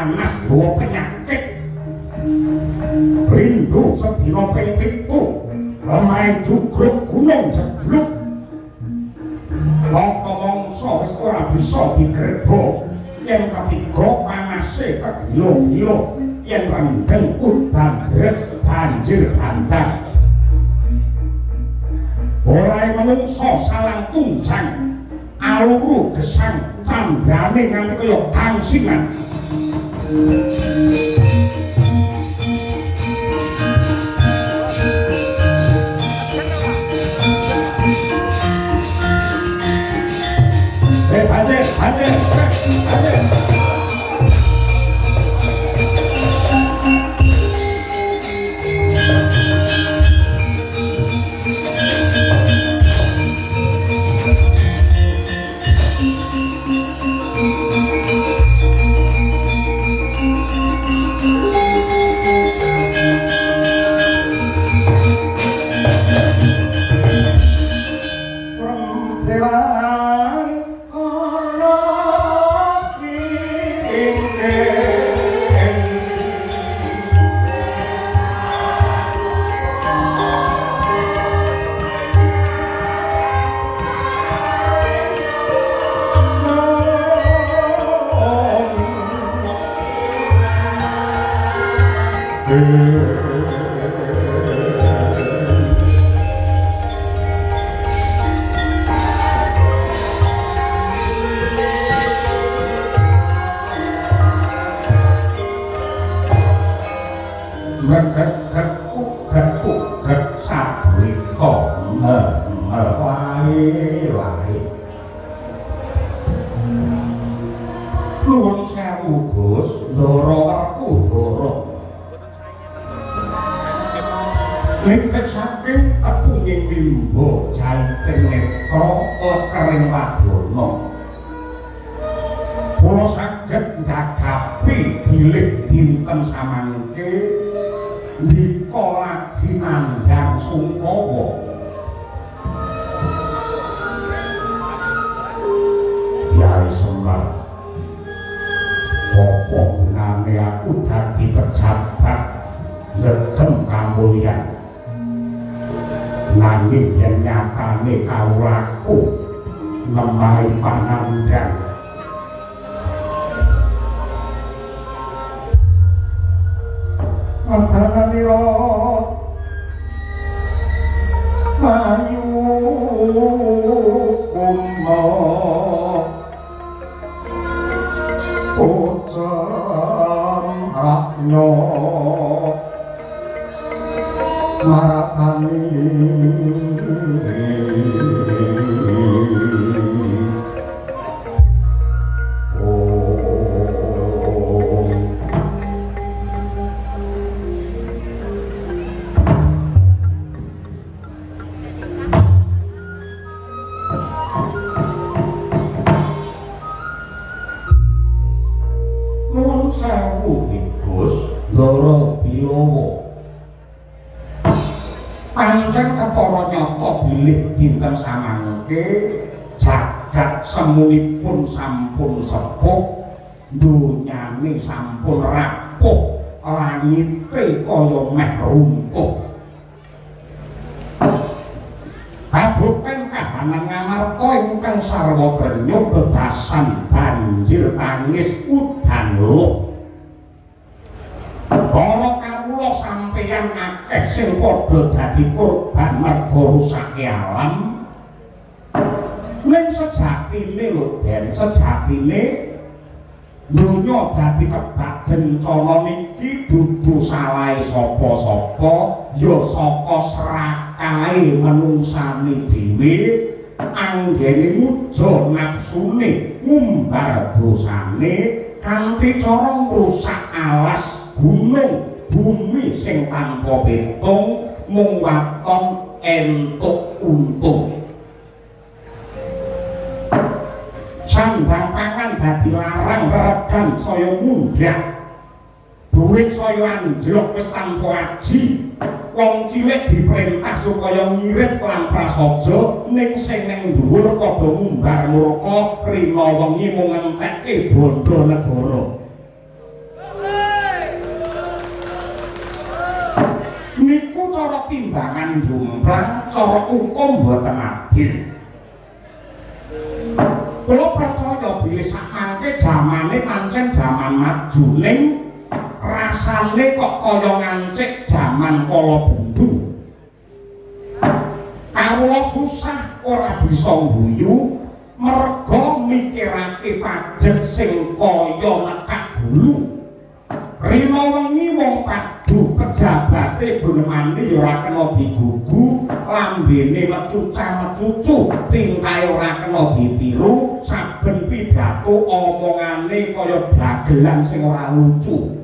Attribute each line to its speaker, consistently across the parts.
Speaker 1: panas bawa penyakit rindu sedina ping 7 lemahe jugruk gunung jebluk kok mangsa wis ora bisa digrebo yen ketiga panase kegilo-gilo yen rendeng udan deres banjir bandang mulai menungso salang tunjang aluru gesang candrane nganti kaya tangsingan Hadir. Geget sadwika lae nuwun sewu Gus ndara werku ndara lengket saking tepunging limbo jaiting netra lekering wadana kula saged ndagapi bilih dinten samangke ndika lagi nandhang Sungkawa Kyai Semar apa gunane aku dadi pejabat ngegem kamulyan nanging yen nyatane kawulaku nemahi panandhang Mantananira mayu umma ucam ahnya maratani pancen kepara nyata bilih dinten samangke jagat semunipun sampun sepuh dunyane sampun rapuh langite kaya meh runtuh babukan kahanan ngamarta ingkang sarwa grenya bebasan banjir tangis udan luh para kawula sampeyan akeh sing padha dadi korban merga rusake alam ning sejatine lho Den sejatine donya dadi kebak bencana niki dudu salahe sapa-sapa ya saka srakahe manungsane dhewe anggene muja nafsune ngumbar dosane kanthi cara ngrusak alas gunung bumi sing tanpa pitung mung waton entuk untung sandang pangan dadi larang regan saya mundak duit saya anjlok wis tanpa aji wong cilik diperintah supaya ngirit lan prasaja ning sing ning dhuwur padha ngumbar murka rina wengi mung entekke bondo negara cara timbangan jumplang cara hukum mboten adil. Kula percaya bilih sakmangke jamane pancen jaman maju ning rasane kok kaya ngancik jaman kala bendu. Kawula susah ora bisa guyu merga mikirake pajek sing kaya nekak gulu. Rina wengi wong padu pejabate gunemane ya ora kena digugu, lambene mecuca-mecucu, tingkahe ora kena ditiru, saben pidato omongane kaya dagelan sing ora lucu.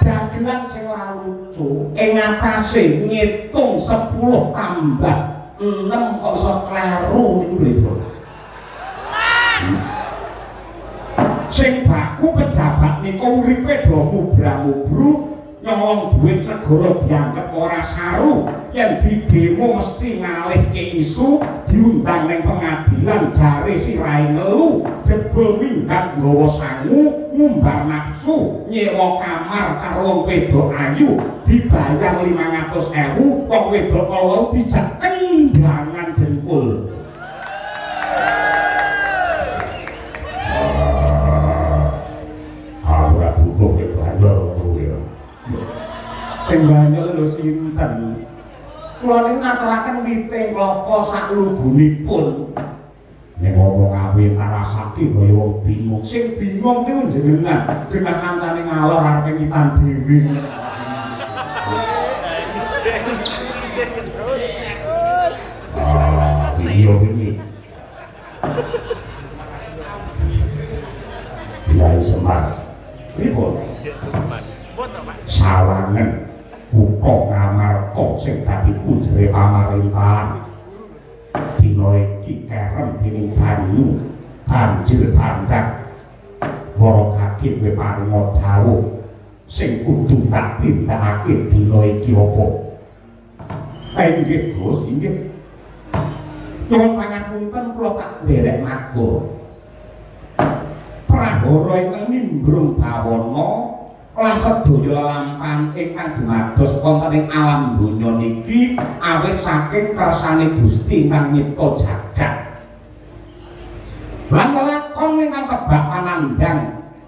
Speaker 1: Dagelan sing ora lucu, ing atase ngitung 10 tambah 6 kok iso kleru niku lho. Sing baku pejabat niku uripe do mubrah-mubruk nyolong duit negara dianggep ora saru, yen didemo mesti ngalihke isu, diundang ning pengadilan jare sirahe ngelu, jebul minggat nggawa sangu, ngumbar nafsu, nyewa kamar karo wong wedok ayu, dibayar 500.000, wong wedok kalau dijak kendangan dengkul. Sing banyol lho sinten. Kula niku ngaturaken witing klapa sak lugunipun. Nek ngomong awit rasake kaya wong bingung. Sing bingung niku jenengan, genah kancane ngalor arep ngitan dhewe. Iya iki. Kiai Semar. Pripun? Sawangen kutha Ngamarta sing dadi pujere pamaréntahan dina iki kerem dening banyu banjir bandhang para hakim kowe paringa dawuh sing kudu tak tindakake dina iki apa inggih Gus inggih nyuwun pangapunten kula tak nderek matur prahara ingkang nimbrung bawana lan sedaya lampahan ingkang dumados wonten ing alam donya niki awit saking kersane Gusti ingkang nyipta jagat. Lan lakon ingkang kebak panandhang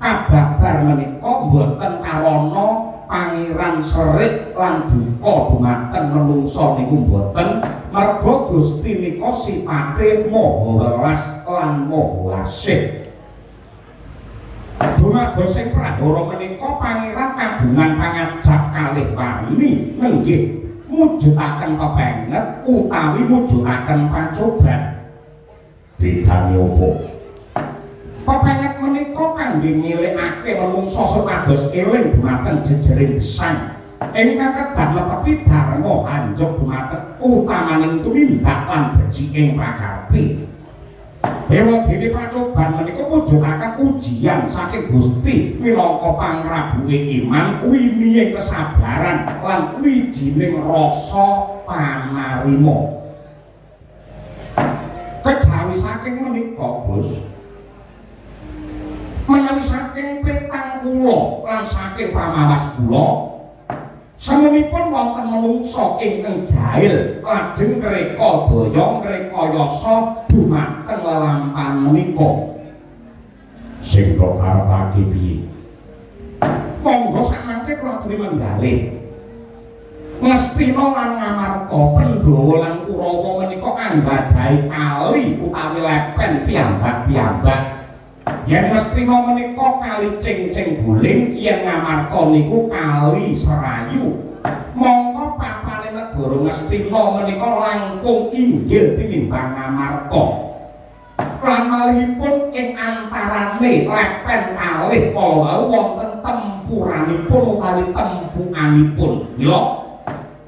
Speaker 1: kababar menika boten karana pangeran serit lan duka dumateng menungsa niku boten, merga Gusti nika sipate maha welas lan maha asih. Dumados sing prahara menika pangeran kagungan pangajap kalih wani nenggih mujudaken pepenget utawi mujudaken pacoban. Bidane apa? Pepenget menika kangge ngilikake manungsa supados eling dumateng jejering gesang ingkang kedah netepi dharma anjuk dumateng utamaning tumindak lan becik prakarti. Dewa dene pacoban menika mujudaken ujian saking Gusti minangka pangrabuhe iman, winihe kesabaran lan wijining rasa panarima. Kejawi saking menika, Gus. Menawi saking petang kula lan saking pamawas kula semenipun wonten menungsa ingkang jahil lajeng kreka daya kreka yasa dumateng lelampahan menika sing kok karepake piye monggo sakmangke kula aturi manggalih Ngastina lan Ngamarta Pandhawa lan Kurawa menika anggadhahi kali utawi lepen piyambak-piyambak. Yen Ngastina menika kali Cingcing Guling, yen Ngamarta niku kali Serayu. Mongko papane negara Ngastina menika langkung inggil tinimbang Ngamarta. Lan malihipun ing antarane lepen kalih kala wonten tempuranipun utawi tempukanipun. Mila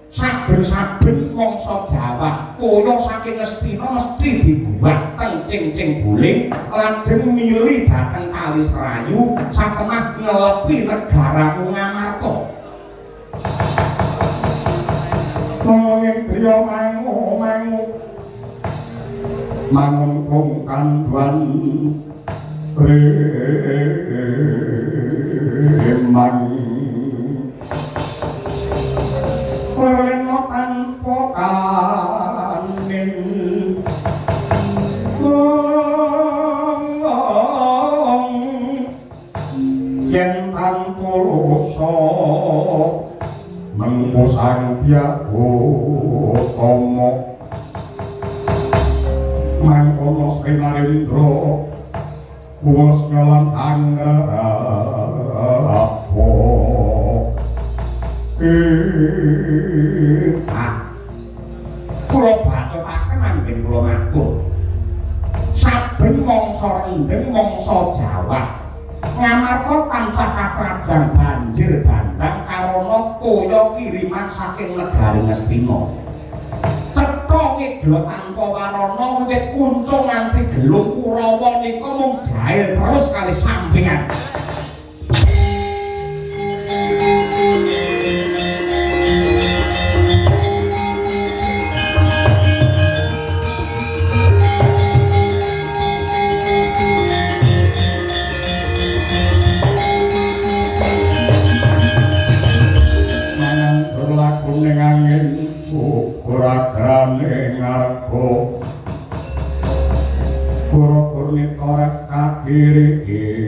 Speaker 1: saben-saben mangsa Jawa kaya saking Ngastina mesti diguwat teng Cingcing Guling lajeng mili dhateng Kali Serayu satemah ngelepi negara Ngamarta. Nanging griya mangu-mangu mangun kong kanduan emang leno tanpa kanin yen tantulusa mengkusang biaku tomo mangkono Srinarendra kuwas nyolan anggapo kula bacotaken anggen kula ngatur saben mangsa rendheng mangsa Jawa ngamarta tansah katrajang banjir bandang karana toya kiriman saking negari Ngastina cetha ngidul tanpa warana wiwit kuncung nganti gelung Kurawa nika mung jail terus kali sampeyan ning angin ora grane ngargo pura-purnita kakiri-kiri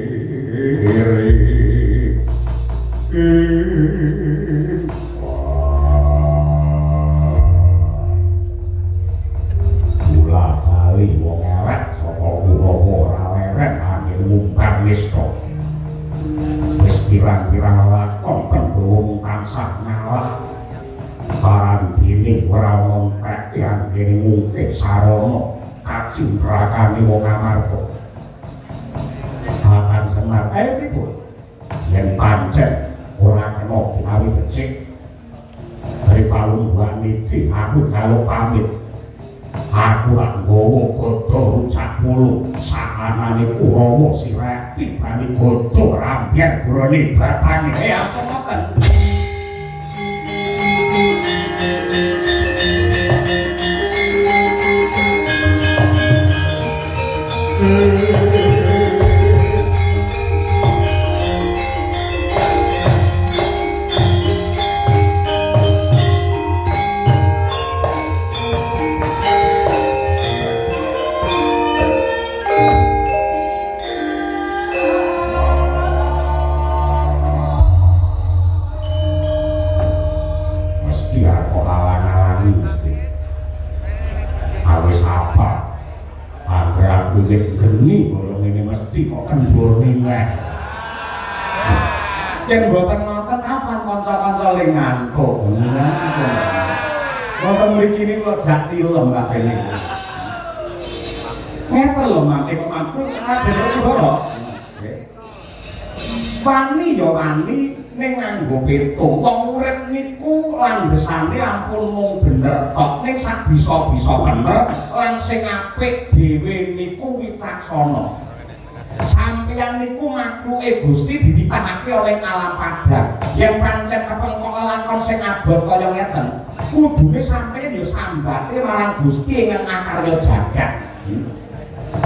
Speaker 1: kula bali wong elek saka Kurawa ora leren angin ngumbar nista wis pirang-pirang lakon pendhung tansah ngalah parandini ora ngontek yang kene mungkin sarana kacintrakane wong Amarta akan Semar pripun yen pancen ora kena dinawi becik dari palungguhan iki aku jaluk pamit aku lak nggawa godha rucak mulu sakanane Kurawa sirah tibane godha rambiar grone batane apa ngoten geni kaya ngene mesti kok kendhone neh. Yen mboten ngoten kapan kanca-kanca le ngantuk. Wonten mriki niku jak tilem kabeh niku. Ngeten lho mangke pemangku dene ora. Wani ya wani ning nganggo pitung. Wong urip niku landesane ampun mung bener tok ning sak bisa-bisa bener lan sing apik dhewe niku wicaksana. Sampeyan niku makluke Gusti dititahake oleh alam padang. Yen pancen kepengkok lakon sing abot kaya ngeten, kudune sampeyan ya sambate marang Gusti ingkang akarya jagat.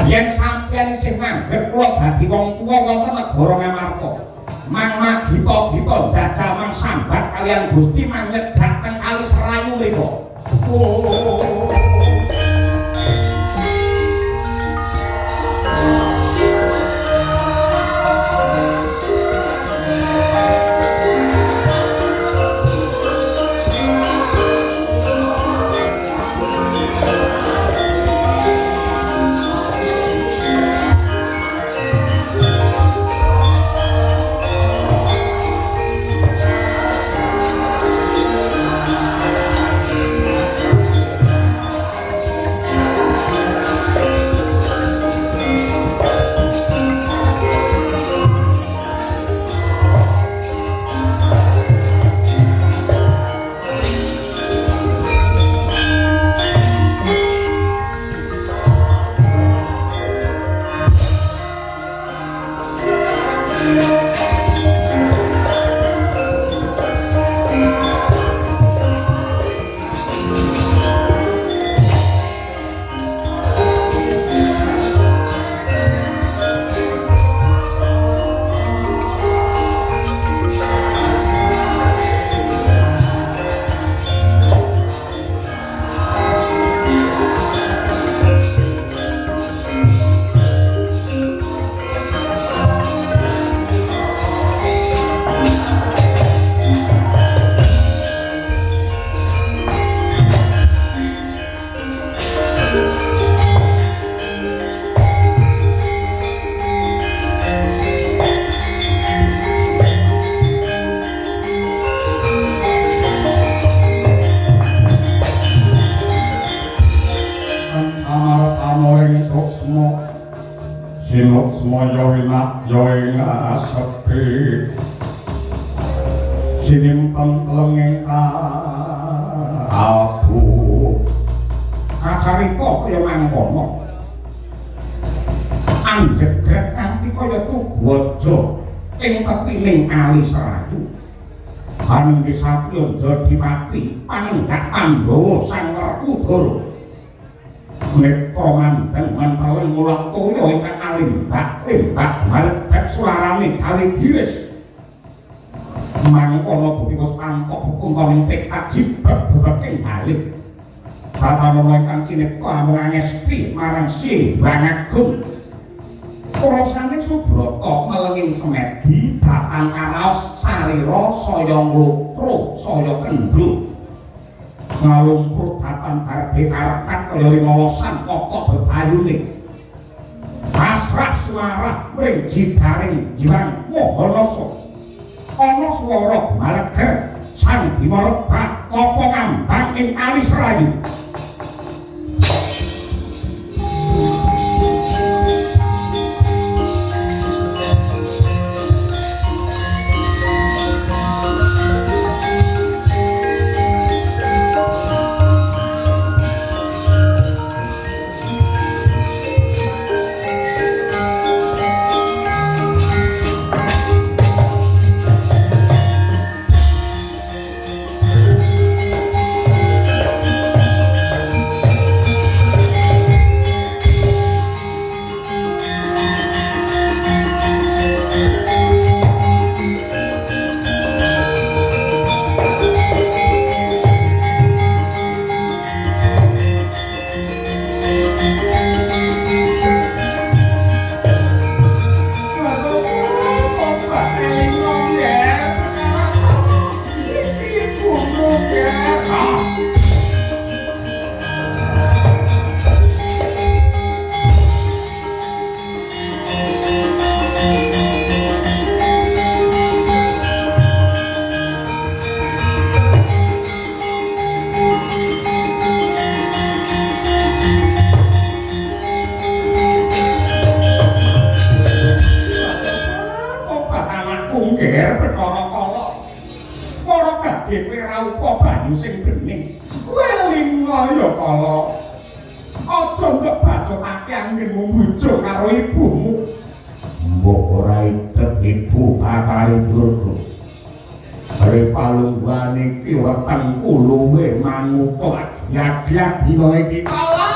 Speaker 1: Yen sampeyan isih nganggep kula dadi wong tuwa wonten negara Ngamarta, mang gita-gita jajal mang sambat kalian Gusti manjet dhateng Kali Serayu mriku. semaya winak ya ing sepi sinimpen lenging abu acarita kaya mangkono anjegrek nganti kaya tugu aja ing tepining kali Serayu Hanung Satya Jodipati panenggak Pandhawa sang Werkudara Netra manten manteleng ulang toya ingkang alimbak-limbak malebet suarane gawe giwis mangkono bukti wis pantok pungkaning tekad jibab bebeking balik Bapanana ingkang cinipta amung ngesti marang Simbang Agung Rasane Subrata melenging semedi datang karaos sarira saya nglokro saya kendho ngalumprut datang karbe karekat kaya limolosan pokok bebayune pasrah suara mring jidaring jiwang Mahanasa ana swara malega sang Bima rebah tapa ngambang ing Kali Serayu yak-yak dina iki kolot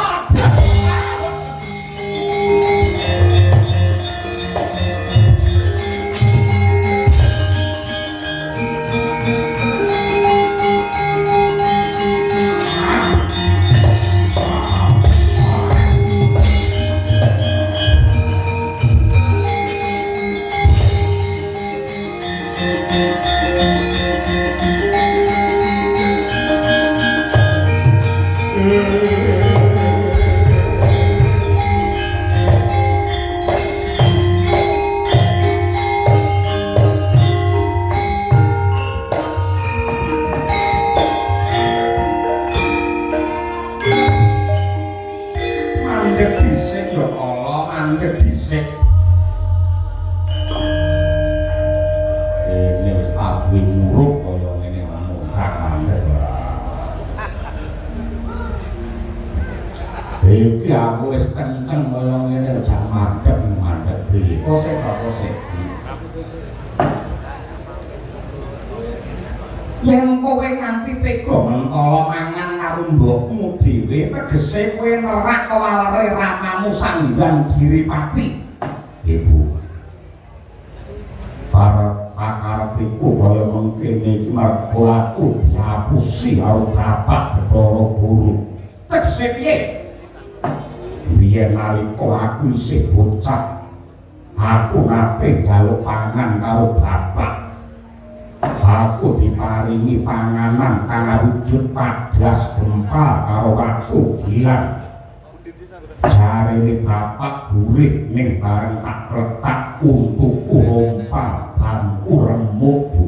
Speaker 1: iki aku wis kenceng kaya ngene jak madhep piye kosek yen kowe nganti tega mentala mangan karo mbokmu dhewe tegese kowe nerak kawalare ramamu Sanghyang Giripati Ibu para pakarepku kaya mengkene iki mergo aku diapusi karo bapak Bathara Guru tegese piye biyen nalika aku isih bocah aku nate njaluk pangan karo bapak aku diparingi panganan kang awujud padas gempa karo watu gilang jarene bapak gurih ning bareng tak letak untukku rompal banku remuk bu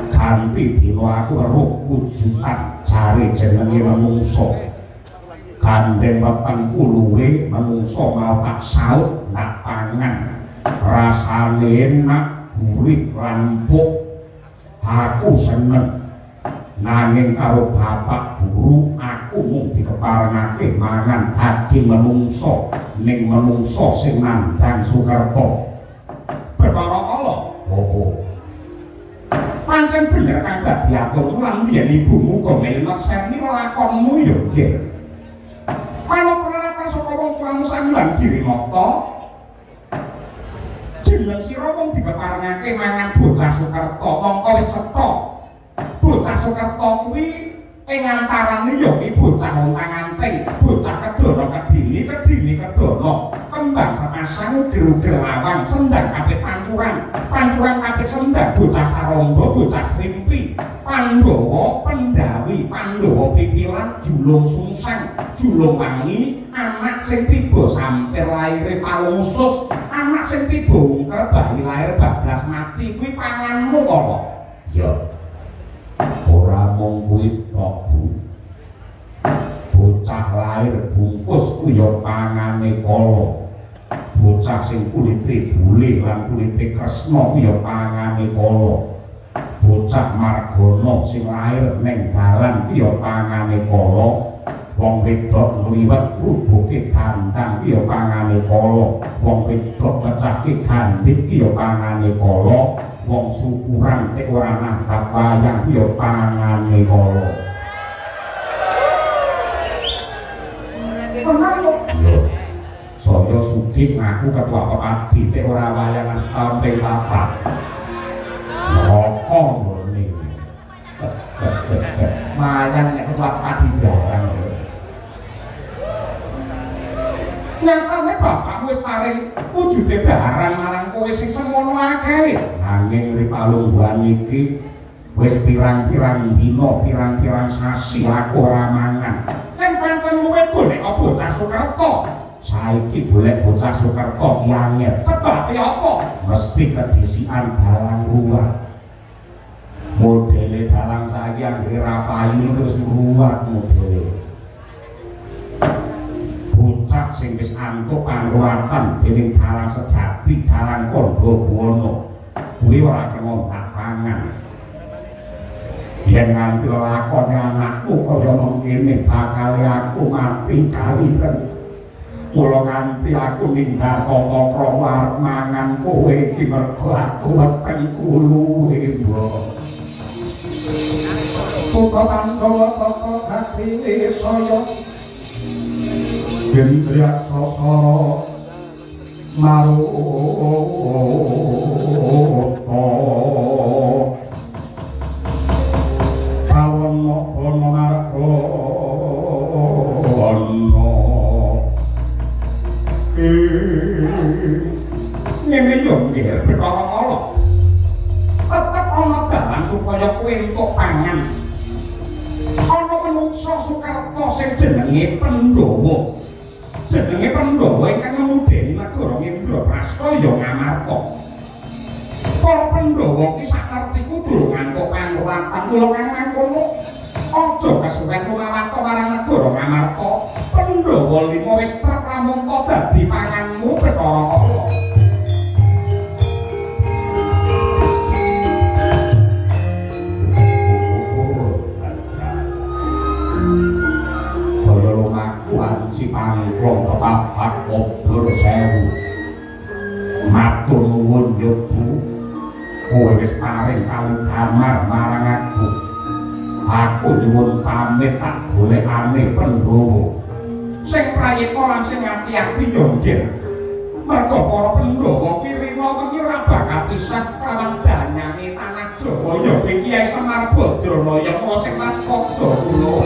Speaker 1: ganti dina aku weruh wujudan jare jenenge menungso gandeng weteng kuluwe manungsa mau tak saut nak pangan rasane enak gurih lan empuk aku seneng nanging karo bapak guru aku mung dikeparengake mangan daging menungsa ning menungsa sing nandhang Sukerta perkara ala opo pancen bener kang dadi aturmu lan biyen ibumu kok melinot seni lakonmu yo nggih kalau peralatan saka wong tuamu sampeyan Girimata jeneng sira mung dikeparengake mangan bocah Sukerta mongko wis cetha bocah Sukerta kuwi ing antarane ya iki bocah ontang-anting bocah kedono kedini kedono kembang sepasang uger-uger lawang sendang kapit pancuran kapit sendang bocah sarangga bocah srimpi Pandhawa pendawi Pandhawa pipilan julung sungsang julung wangi anak sing tiba sampir laire palungsus anak sing tiba ungker bayi lair bablas mati kuwi panganmu apa ya ora mung kuwi tok Bu bocah lair bungkus ku ya pangane kala bocah sing kulite bule lan kulite kresna ku ya pangane kala bocah margana sing lair ning dalan ku ya pangane kala wong wedok ngliwet rubuke dandang ku ya pangane kala wong wedok pecahke gandhik ku ya pangane kala wong syukuran nek ora nanggap wayang ku ya pangane kala yo saya sugih ngaku ketua pepati nek ora wayang setahun ping 4 roko ngene wayang nek ketua pepati barang nyatane bapakmu wis paring wujude barang marang kowe sing semono akeh nanging ripalungguhan iki wis pirang-pirang dina pirang-pirang sasi aku ora mangan yen pancen luwe golek bocah Sukerta saiki golek bocah Sukerta ki angel sebab apa mesti kedisian dalang ruwat modele dalang saiki anggere rapayu terus ruwat modele bocah sing wis antuk pangruwatan dening dalang sejati dalang Kandhawana kuwi ora kena tak pangan yen nganti lakone anakku kaya mengkene bakal aku mati kaliren mula nganti aku ninggal tata krama mangan kowe iki mergo aku weteng kuluwe Putra Pandhawa tata hati saya Gendriya sasara maruta kawono ana margana ngene yo nggih perkara ala tetep ana dalan supaya kowe entuk pangan ana menungsa Sukerta sing jenenge Pandhawa jenenge Pandhawa ingkang ngemudeni negara Indraprastha ya Ngamarta para Pandhawa ki sakertiku durung ngantuk pangruwatan kula kang mangkono aja kesuwen lumawarta marang negara Ngamarta Pandhawa 5 wis trep lamun to dadi panganmu perkara ala si pangklong kepapat obor sewu matur nuwun yo Bu kowe wis paring kamar marang aku nyuwun pamit tak golekane Pandhawa sing prayita lan sing ati-ati yo nggih mergo para Pandhawa ki rina wengi ora bakal pisah lawan danyane tanah Jawa ya Kyai Semar Badrana sing waspada kula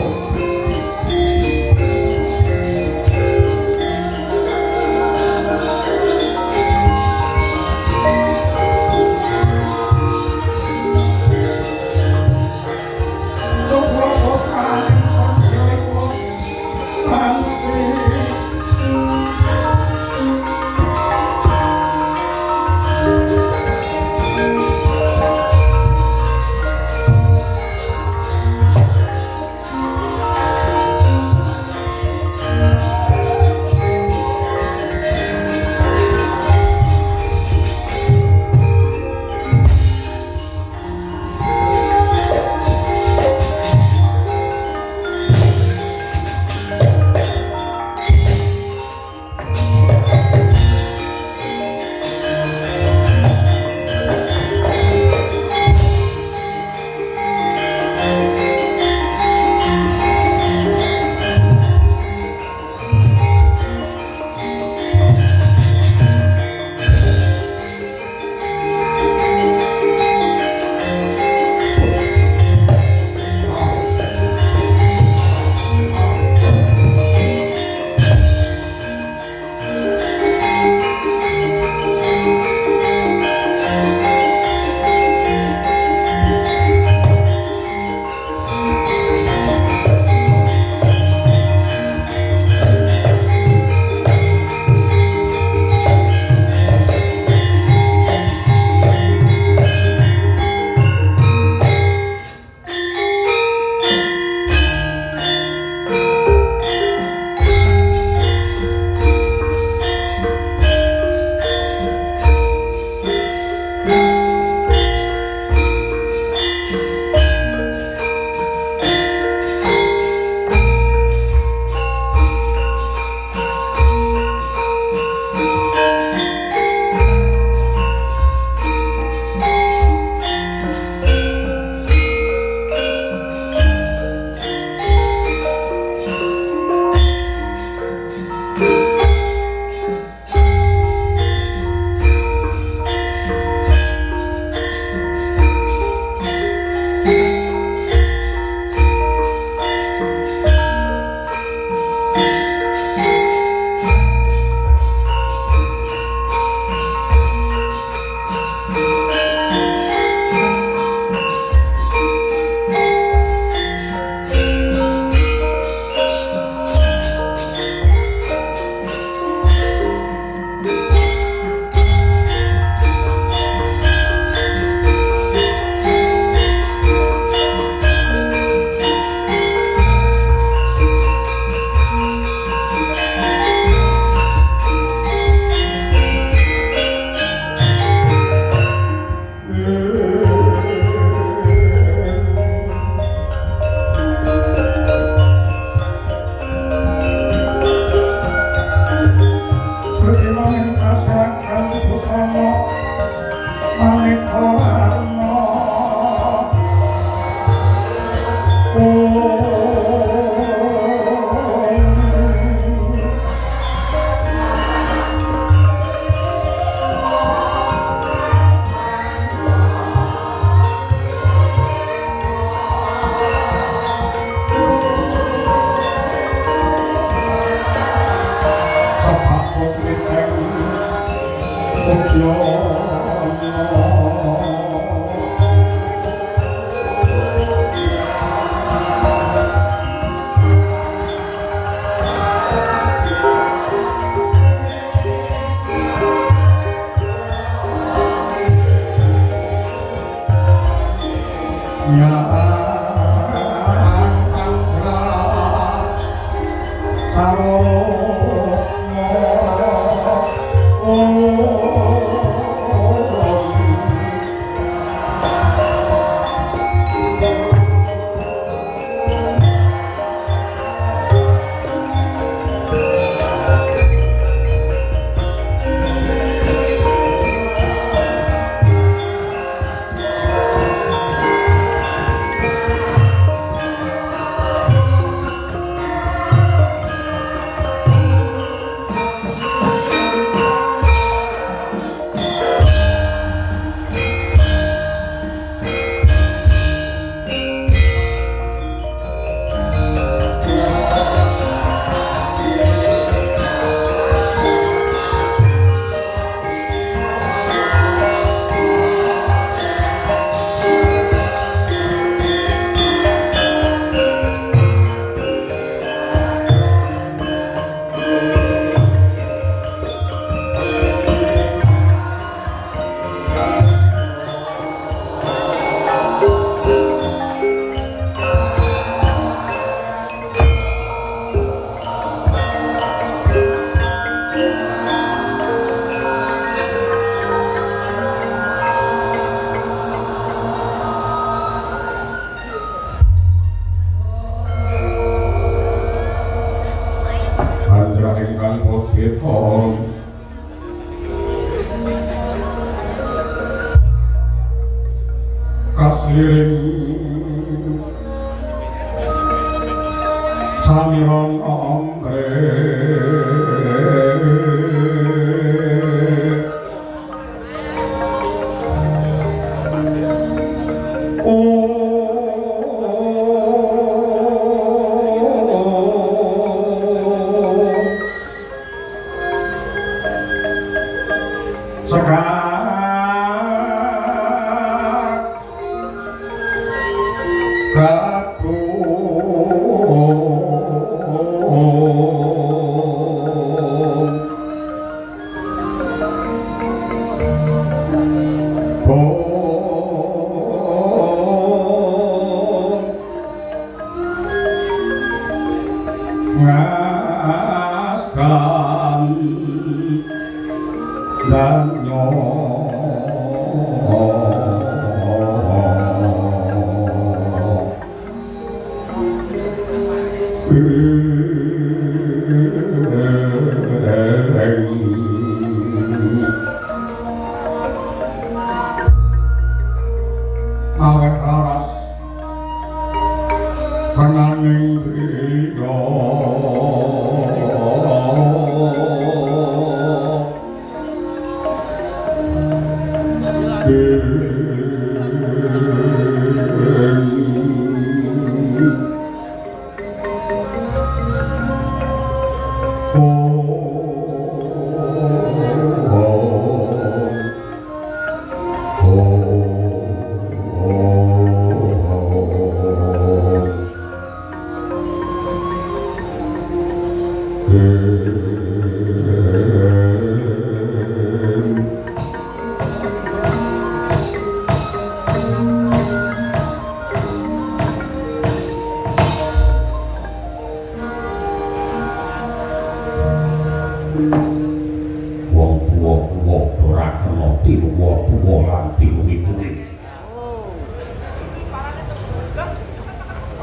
Speaker 1: Samirong omre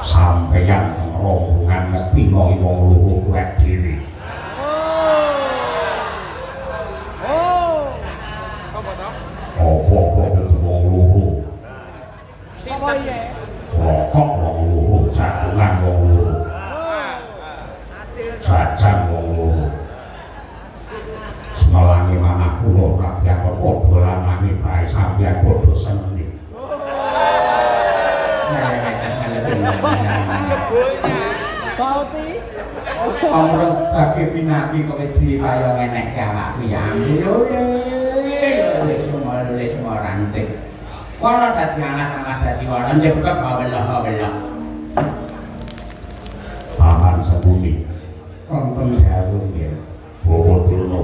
Speaker 1: sampeyan rombongan mesti mau wong luhur tuwek dhewe.
Speaker 2: Sapa ta?
Speaker 1: Apa-apa itu wong luhur.
Speaker 2: Sapa iki?
Speaker 1: Rokok wong luhur, jagungan wong luhur. Jajan wong luhur. Semelangi manah kula kabeh padha lanangi bae sampeyan padha seneng.
Speaker 2: Bauti.
Speaker 3: Omrong bagi pinati kok wis dipayung enek awakku ya. Yo wis semua ranting. Ora dadi anas-anas dadi ora njebek belah-belah.
Speaker 1: Paman sebuni wonten garung ya. Bawa Durna.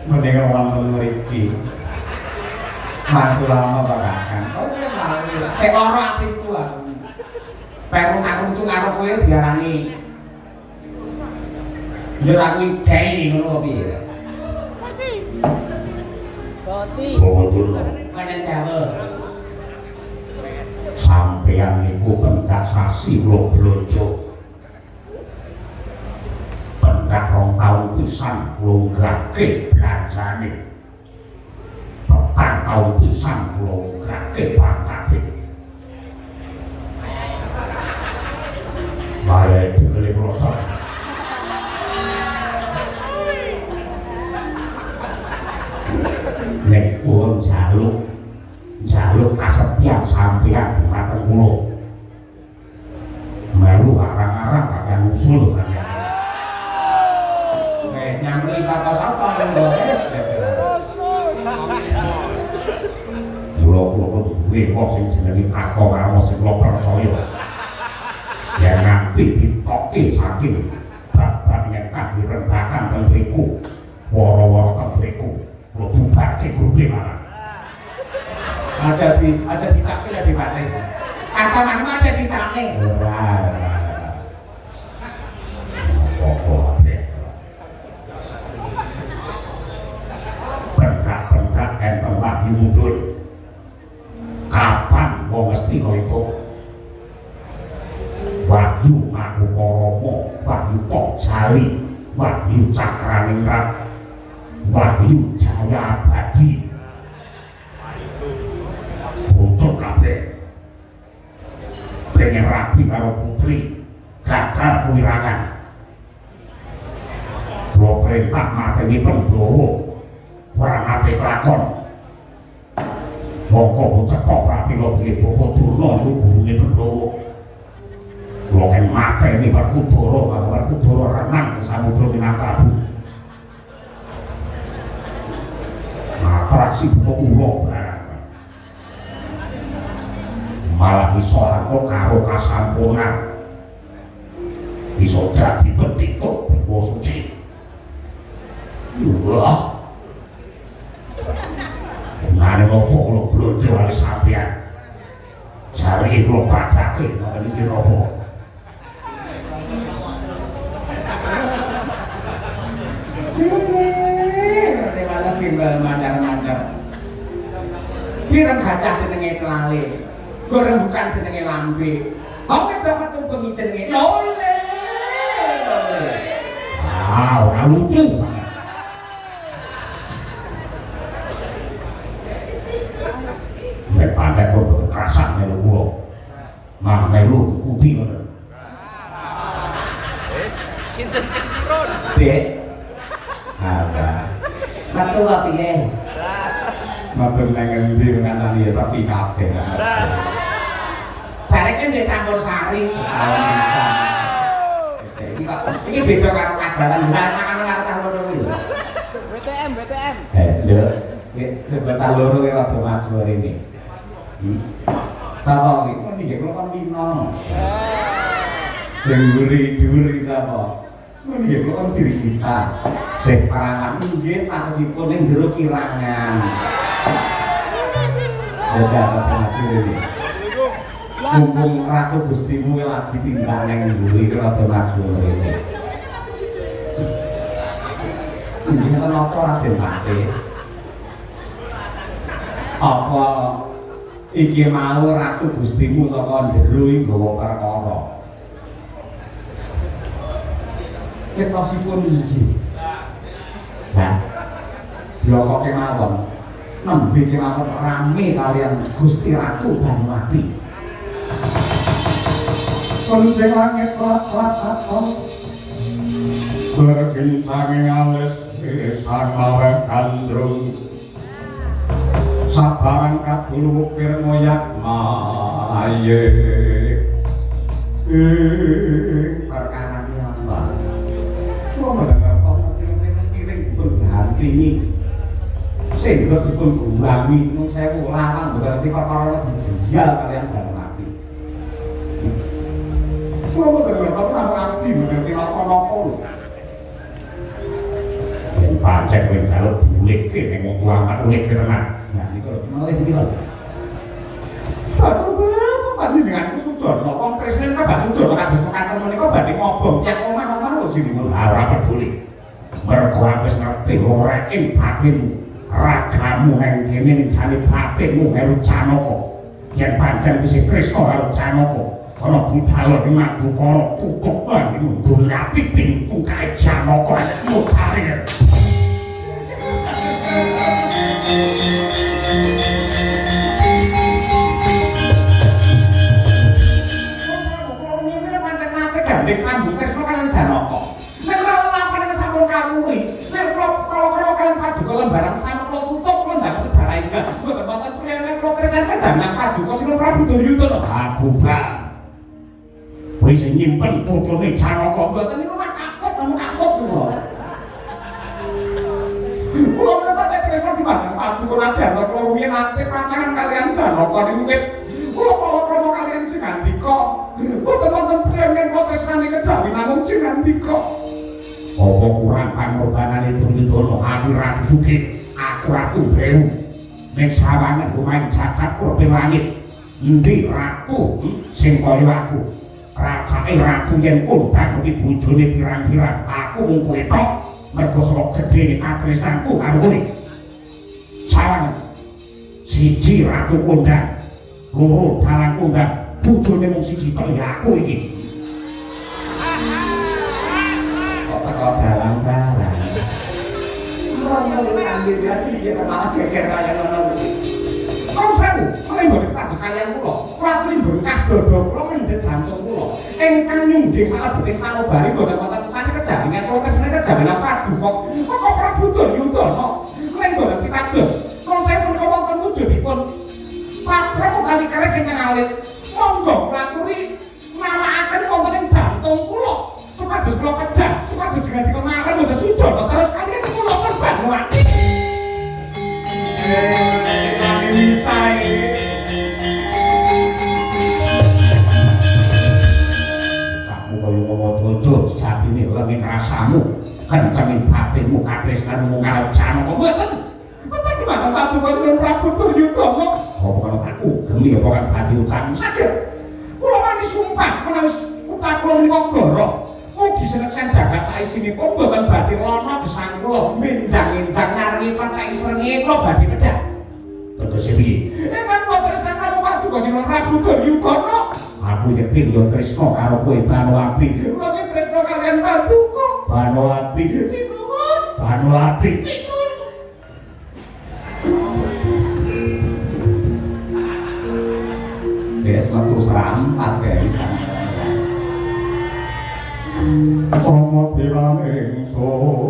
Speaker 3: Mendingan wonten mriki. Mas lama bakakan. Oh sing ora atiku aku. Perung aku tuh karo kowe diarani. Yo aku gawe ngono piye?
Speaker 2: Bauti.
Speaker 1: Bawa Durna.
Speaker 3: Kanen dawe.
Speaker 1: Sampeyan niku pendak sasi kula blonjo. Pendak 2 taun pisan kula ngrake belanjane. Petang taun pisan kula ngrake pangkate. Bae dikele protok. Nek kula njaluk kasepian sampeyan dumateng kula. Melu arang-arang kakek usul sampeyan.
Speaker 3: Wis nyambi sapa-sapa wis.
Speaker 1: Kula duwe wong sing jenenge Kako karo sing kula percaya. Ya nanti ditoke saking bab-bab yang kami rembakan teng mriku. Woro-woro teng mriku. Kula bubarke grupe malah.
Speaker 3: Aja ditakil ya dipate. Kata manmu aja ditakil.
Speaker 1: Ora. Bengkak-bengkak enten wahyu mudhun. Kapan wong mesti itu? Wahyu Makukoromo, Wahyu Tok Jali, Wahyu Cakraningrat, Wahyu Jaya Abadi. Bocok kabeh pengen rapi karo putri gagal kuwirangan. Kula perintah mateni Pandhawa ora nate kelakon. Mongko cekok Pratila nggih Bapak Durna niku gurune Pandhawa. Kula kan mateni Werkudara renang samudra Minangkabau. Atraksi kok ulo barang. Malah iso harta karo kasampunan. Iso dadi petituk Dewa Suci. Wah. Nane nopo kula blonjo ali sampeyan. Jare kula padake ngoten iki nopo. Malah gimbal mandang-mandang. Kirang gajah jenenge Klale. Goreng bukan jenenge Lambe. Kok kedapat bengi jenenge Lole. Ora lucu. Nek pantai kok kekerasan melu kula. Mah melu putih ngoten.
Speaker 2: Sinten cekron.
Speaker 3: Dek. Apa? Metu apa piye? Matur nang endi nganani sapi kabeh. Jareke ndek campur sari. Bisa. Iki beda karo kadalan sana karo campur kuwi.
Speaker 2: BTM.
Speaker 3: Lho, sebetulnya loro ya waktu masuk hari ini. Sapa iki? Iki kok kon Pino. Sing duri sapa? Iki kok kon diri kita. Sing parangan inggih statusipun ning jero kirangan. Jajal ngaji iki. Mumpung Ratu Gustimu lagi tinggal nang mburi rada masuk hari ini. Inggih napa Raden Pati? Apa iki mau Ratu Gustimu saka jero iki nggawa perkara? Cetosipun inggih. Lah, bloko kemawon. Nembe kemawon rame kalian Gusti Ratu Banyuwanti. Konjeng langit lat-lat berkincang alis sang laweng kandrung. Sabarang kadulu ukir ngoyak maye. Perkara ini apa? Kok mendengar kok kiring pun ganti sehingga dipun gulangi nung sewu lawang berarti perkara didial kalian dan mati. Kok mendengar kok ngaji berarti apa-apa. Pancen kowe jaluk diulik ning wong tuamak ulik tenan. Nah niku lho malah iki lho. Bapak panjenengan Sujono, wong Kristen kabeh Sujono kados mekaten menika badhe ngobong tiyang omah-omah lho sinipun. Ora peduli. Mergo wis ngerti ora ing batin ragamu nang kene jane batinmu karo Janaka. Yen pancen wis Krisna karo Janaka, ana budhal madu karo tutuk lan mundur api pintu kae Janaka mutarir. Gandeng sambung Kresna kalian Janaka. Nek ora lapan nek sampun kamuwi, nek kalau kalian paduka lembaran sampun tutup kula ndak sejarah enggak. Mboten wonten priyane kula Kresna kejangan paduka Sinten Prabu Duryudana. Aku bang. Wis nyimpen putrane Janaka mboten niku mak katut kamu katut kula. Kula menawa saya Kresna dimandang paduka nanti ana kula rumiyin nate pacangan kalian Janaka niku kula kalau kalian sing ngandika boten wonten priyane Kresnane kejawi namung sing ngandika apa kurang pangorbanane Duryudana aku Ratu Sugih aku Ratu Beru ning sawangan lumayan jagat kurbe langit endi ratu sing kaya aku rasane ratu yen kondang iki bojone pirang-pirang aku mung kowe tok mergo saka gedene katresnanku karo kowe sawangan siji ratu kondang loro dalang kondang bojone mung siji tok ya aku iki. Kok teko dalang-dalang. Ora ngerti iki malah geger kaya ngono. Kok sewu, kok mboten kados kalian kula. Kula aturi berkah dodo kula mendhet jantung kula. Ingkang nyungging salebeting sanubari boten wonten sami kejaringan kula kesene kejawinan paduka. Kok Prabu Duryudana len boten pitados. Kula saya punika wonten wujudipun Patrapura kali keris ingkang alit. Monggo kula aturi nawakaken wonten ing jantung kula. Supados kula pejah, supados ganti kemarin boten sujana terus kaliyan kula perbanwati. Jojo sejatine lenging rasamu kencengin batinmu katresnanmu ngarep janaka mboten tetapi mboten paduka Sinten Prabu Duryudana apa kana tak ugemi apa kan bati ucapan saged kula mani sumpah menawi ucap kula menika goro mugi seneksan jagat saisinipun mboten badhe lono gesang kula menjang-enjang nyarengi pating srengenge kula badhe pejah tegese piye nek mboten tresnanmu paduka Sinten Prabu Duryudana aku yakin yo tresno karo kowe Banowati. Kula ki tresno kaliyan paduka. Banowati. Sinuwun. Banowati. Sinuwun. Wis metu serampat guys. Somo pirane ingsun.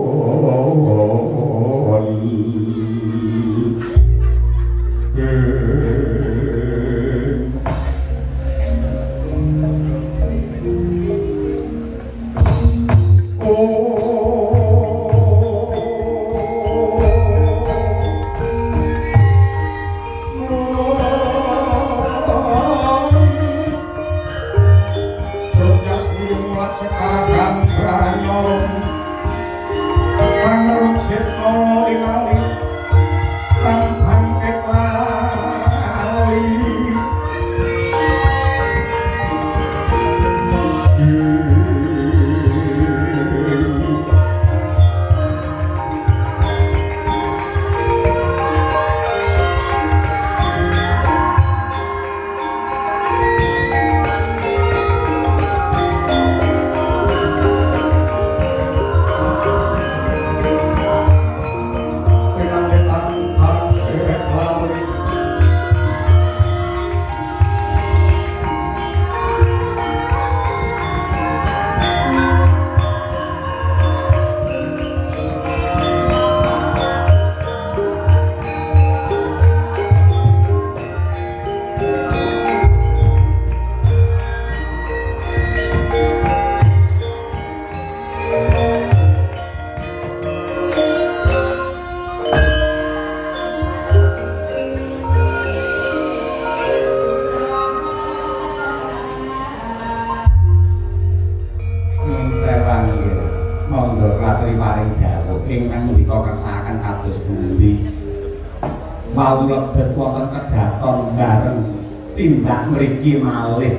Speaker 3: Tindak mriki malih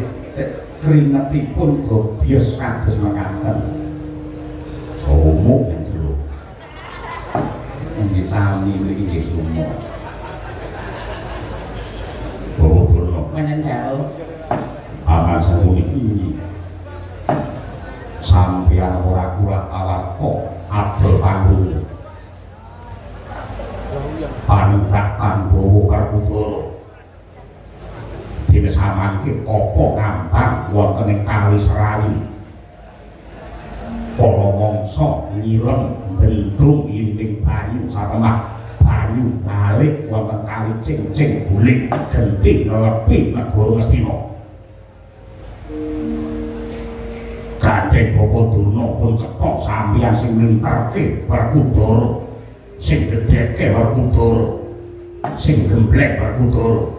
Speaker 3: keringetipun gobyos kados mekaten somo jero nggih sami mriki nggih somo bono panjenengan amal sanguniki sampeyan ora kuat awarta adol panggung panungkak panggowo Parabudara dinesamake kopo ngambang wonten ing Kali Serayu kala mangsa nyilem bendrung ing banyu satemah banyu balik wonten Kali Cingcing guling genti nelepi negara Ngastina gandeng Bapa Durna pun cekok sampeyan sing ninterke Werkudara sing gedheke Werkudara sing gemblek Werkudara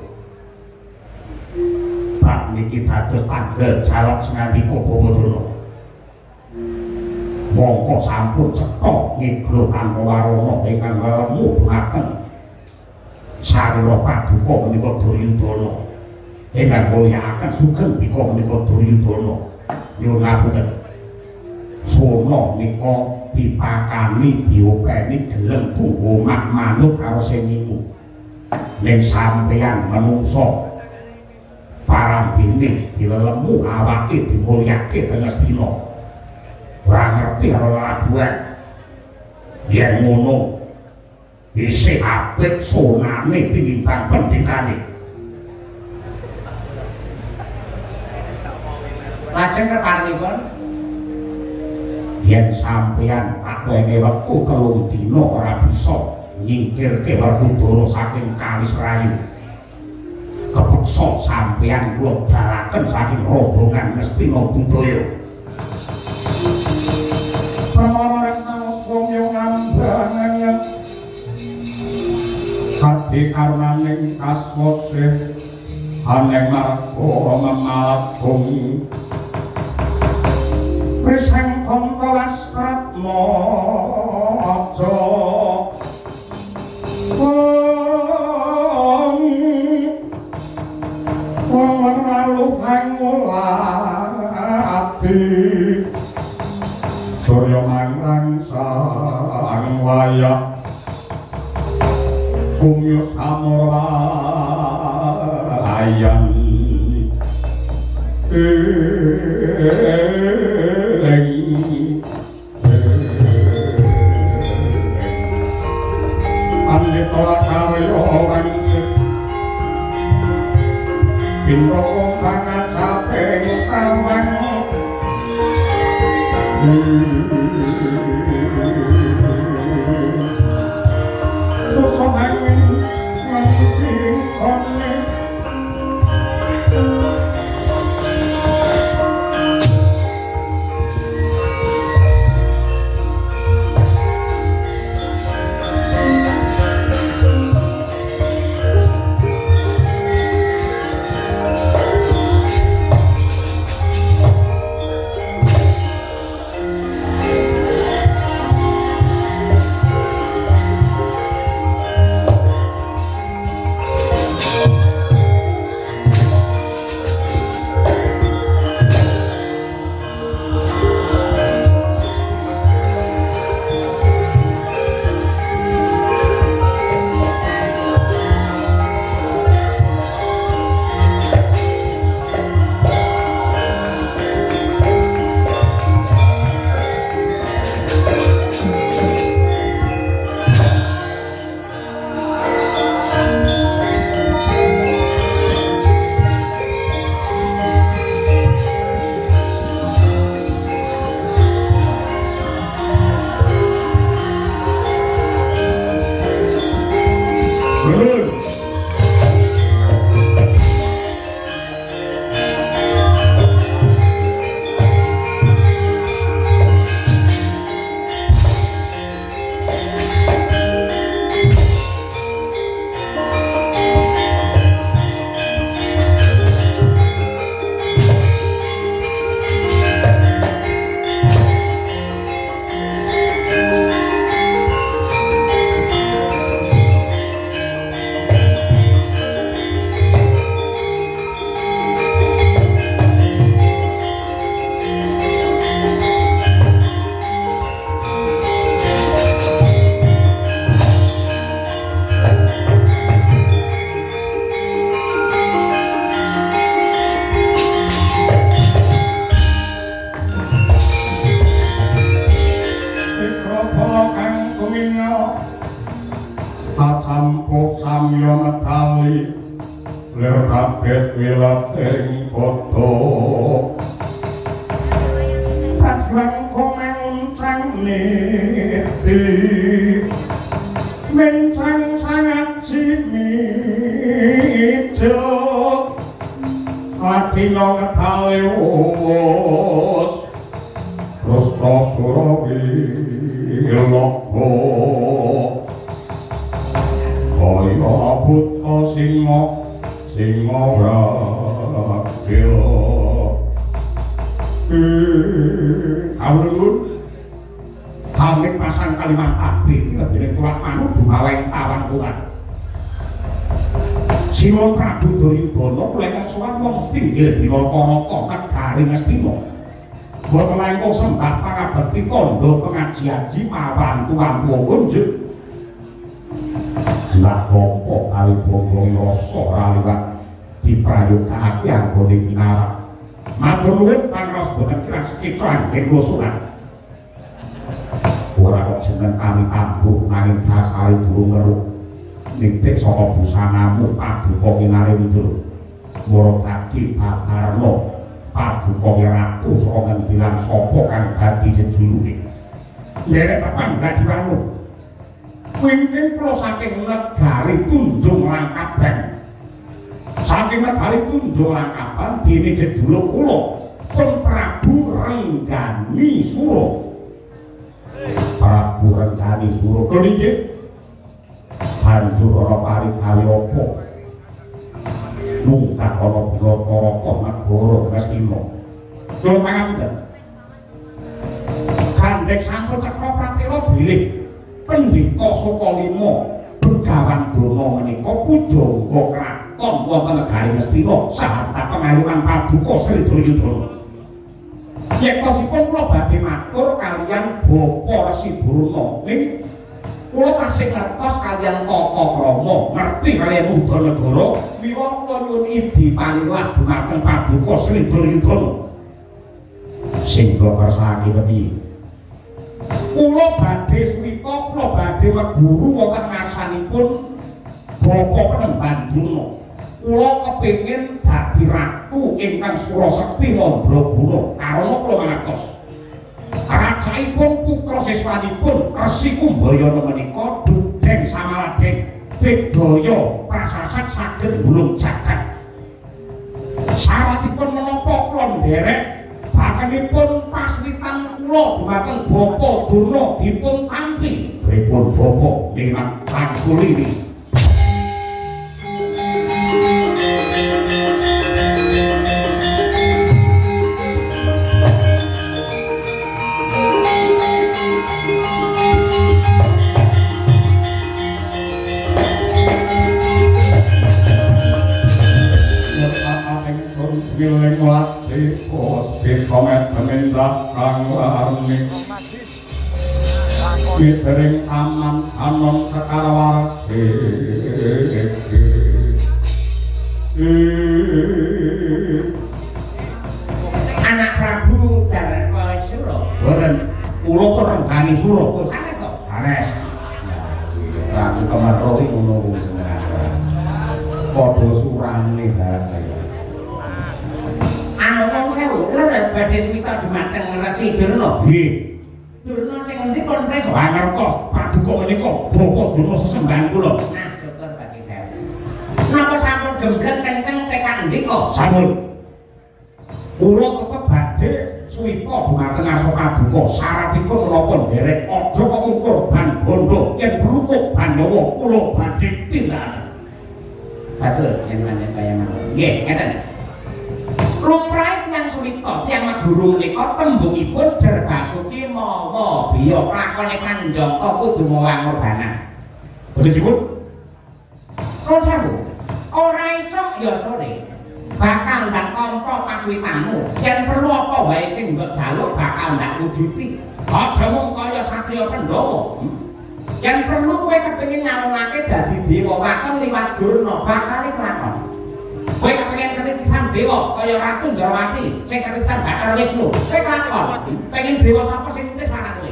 Speaker 3: niki dados tanggal jalak ngandika Bapa Durna mongko sampun cekok ngigluh Antawarana ingkang lemu dhumateng sarira paduka menika Duryudana ingkang mulyakaken sugeng bika menika Duryudana nyuwun ngapunten sono nika dipakani diopeni gelem tunggu mak manut karo sing niku ning sampeyan manungsa parambine dilelemu awake dimulyake Ngastina ora ngerti karo labuhan yen ngono isih apik sonane tinimbang pendhitane Lajeng keparipun
Speaker 1: yen sampeyan tak wenehi wektu 3 dina ora bisa nyingkirke Werkudara saking Kalisrayu. Kepeksa sampeyan kula dalaken saking rombongan Ngastina Budaya.
Speaker 3: pramana ngaos wong yo ngambangan hati karunaning kaswasih aneng marga memalagung Prisang konto lastrat mojo wong lalu ngulati surya mangrang sang waya kumyo samurayan Andito karyo wangsik Pinro banget capek tamang Susahangin nganting kone Lerabet wilateng koto Kadang komencang niti Mencang sangat cimijo Latino ngetali uwos Rusno surawi loko Kaya buta Simo rakil Awalun Hamid pasang kalimat abdi Kita bila tuak manu Dumaweng tawan Tuhan Simon Prabu Duryudono Lengkong suat wong setinggil Dinoto-noto negari Ngastina Buat lengkong sembah pangabekti Tondo pengajian Jimawan Tuhan Wongunjuk Ndak tompo kali bonggong rasa raliwat diprayogakake anggone pinarak. Matur nuwun pangraos boten kirang sekeca anggen kula ora kok jeneng kami tambuh nanging dasare durung ngeruk. Nitik saka busanamu paduka kinare mundur. Mara kaki Bakarna
Speaker 1: Paduka Ratu saka ngendilan sapa kang dadi jejuluke. Nderek tepang dadi wangun. Wingking kula saking negari Tunjung Langkaban. Saking negari Tunjung Langkaban dene jejuluk kula pun Prabu Renggani Suro. Prabu Renggani Suro nggih. Banjur ora parikawi apa. Nungkak ana Bratara negara Ngastina. Kula pangapunten. Kandhek sampun cekra pratela bilih Pendhita Sukalima Begawan Dana menika pujangga kraton wonten negari Ngastina sahabat pengaruhan Paduka Sri Duryudana. Yektosipun kula badhe matur kaliyan Bapa Resi Burna ing kula tasih ngertos kaliyan Tata Krama ngerti kaliyan Udanegara mila kula nyuwun idi panilah dumateng Paduka Sri Duryudana. Singga kersake peti kula badhe swita kula badhe meguru wonten ngarsanipun Bapa Penemban Druna. Kula kepengin dadi ratu ingkang Surasekti Mandraguna karana kula mangertos rajaipun putra siswanipun Resi Kumbayana menika Dudeng Samaladeng Digdaya prasasat saged gulung jagat. Saratipun menapa kula nderek bakanipun paswitan kula dumateng Bapa Durna dipun tampi pripun Bapa memang kangsulini.
Speaker 3: Giling lati posisi komet pemindah kang warni Mitering aman anon sekarwarsi
Speaker 1: Anak Prabu Darma Suro boten kula Renggani Suro sanes to sanes Prabu Kamaroti ngono kuwi seneng padha surane barang Wong sewu leres badhe swita dumateng Resi Durna. Nggih. Durna sing endi pun preso? Pangertos Paduka menika Bapa Durna sesembahan kula. Nah, syukur badhe sewu. Napa sampun gembleng kenceng tekan endi kok? Sampun. Kula tetep badhe swita dumateng Asa Paduka. Syaratipun menapa nderek aja kok kurban bondo yen perlu kok Bandawa kula badhe tindak. Batur yen maneh kaya mawon. Nggih, ngeten. Lumrahe tiyang sulita tiyang maguru menika tembungipun Jerbasuki mawa biya klakone Manjaka kudu mawa ngorbanan. Begesipun kula sawu ora iso ya sore bakal ndak tampa paswitanmu yen perlu apa wae sing mbok jaluk bakal ndak wujuti. Aja mung kaya satriya Pandhawa. Yen perlu kowe kepengin nyalonake dadi dewa waton liwat Durna bakal kelakon. Kowe kepengin ketitisan dewa kaya Ratu Ndrawati sing ketitisan Bathara Wisnu. Kowe kelakon. Pengen dewa sapa sing nitis marang kowe?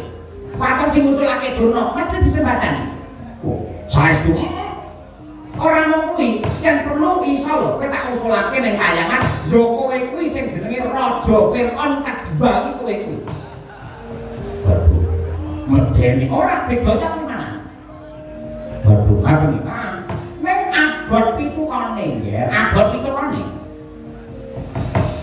Speaker 1: Waton sing ngusulake Durna mesti disembadani. Oh, saestu. Ora mung kuwi, yen perlu iso lho kowe tak usulake ning kayangan, ya kowe kuwi sing jenenge Raja Fir'aun kadhuwangi kowe kuwi. Waduh. Medeni ora digocok mana? Waduh, ngaten iki. Ning abot 7 kone nggih, abot 7 kone.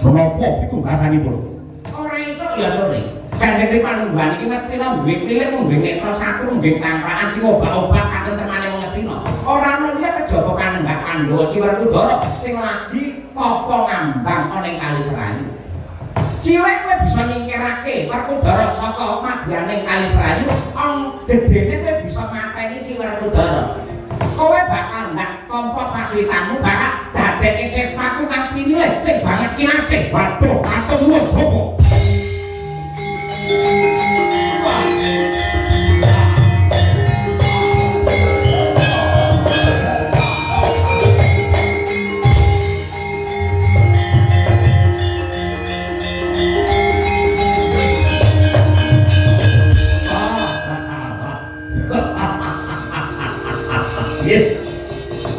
Speaker 1: Menapa pitu basanipun? Ora iso ya sore. Gandeng panungguan iki Ngastina duwe klilik mung netra satu mung cangkrakan sing obak-obak katentremane wong Ngastina. Ora ana liya kejaba panenggak Pandhawa Siwerkudara sing lagi tapa ngambang ana ing Kali Serayu. Cilik kowe bisa nyingkirake Werkudara saka madyaning Kali Serayu, gedene kowe bisa mateni Siwerkudara. Kowe bakal ndak tampa paswitanmu bakal dadekake sesmaku kang pinilih sing banget kinasih. Waduh, atur nuwun Bapak.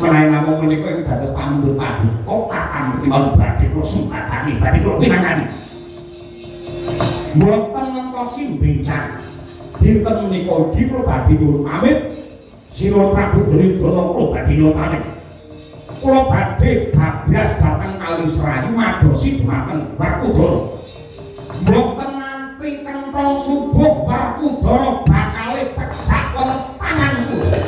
Speaker 1: Menawi namung menika iki dados pamundhut paduka kakang ketimbang badhe kula sembadani badhe kula pinangani. Mboten ngentosi bencang. Dinten menika ugi kula badhe nyuwun pamit. Sinuwun Prabu Duryudana kula badhe nyuwun pamit. Kula badhe bablas dhateng Kalisrayu madosi dhumateng Werkudara. Mboten nanti kentong subuh Werkudara bakale becak wonten tangan kula.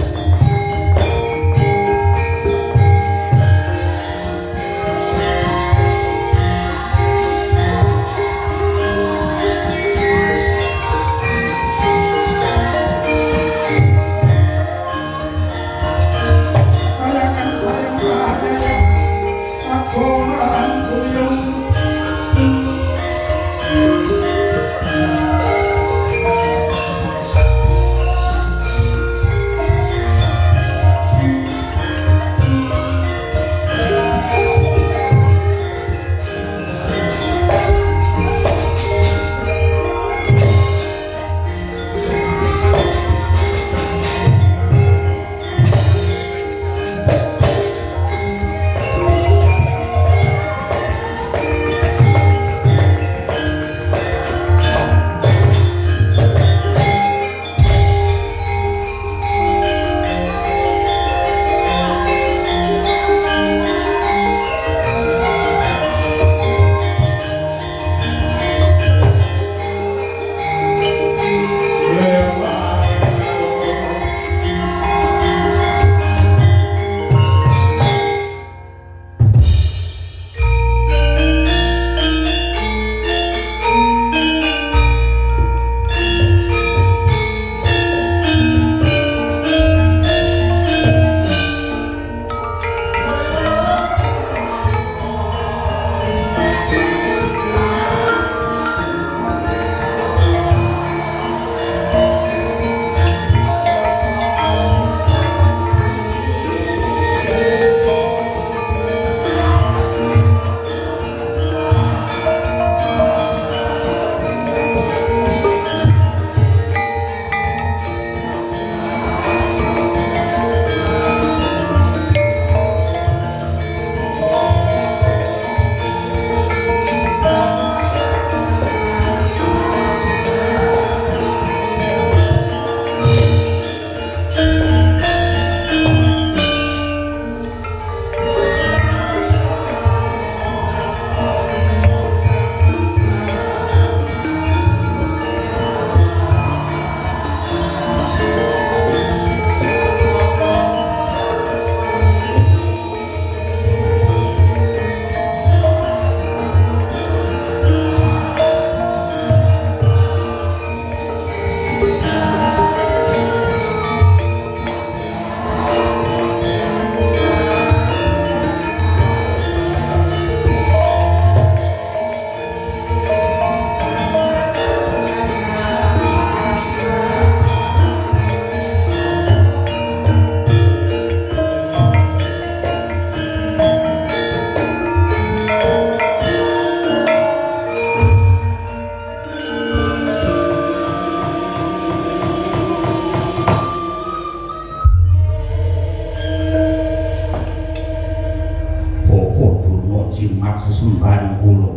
Speaker 1: sesembahan kula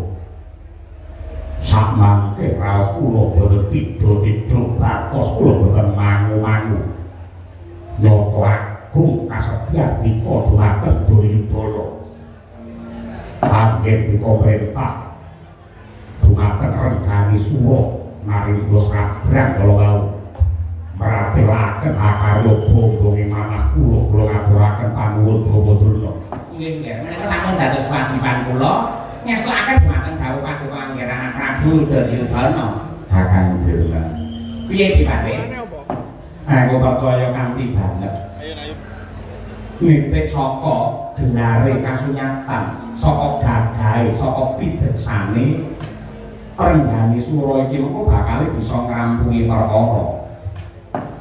Speaker 1: sak mangke raos kula boten tidha-tidha batos kula boten mangu-mangu nyoto agung kasedyat dika dhumateng Duryudana anggen di pemerintah dhumateng Renggani Sura maringga sabrang kala wau meratelaken akarya bombonge manah kula ngaturaken panuwun Bawadurna.
Speaker 4: Nggih nggih, menika sampun dados kewajiban kula ngestokaken dhumateng dawuh Paduka Anggirana Prabu Duryudana.
Speaker 1: Kakang Dirna.
Speaker 4: Piye dipate?
Speaker 1: Aku percaya kanthi banget.
Speaker 2: Ayo.
Speaker 1: Nitik saka gelare kasunyatan, saka gagahe, saka pideksane Renggani Sura iki mengko bakal bisa ngrampungi perkara.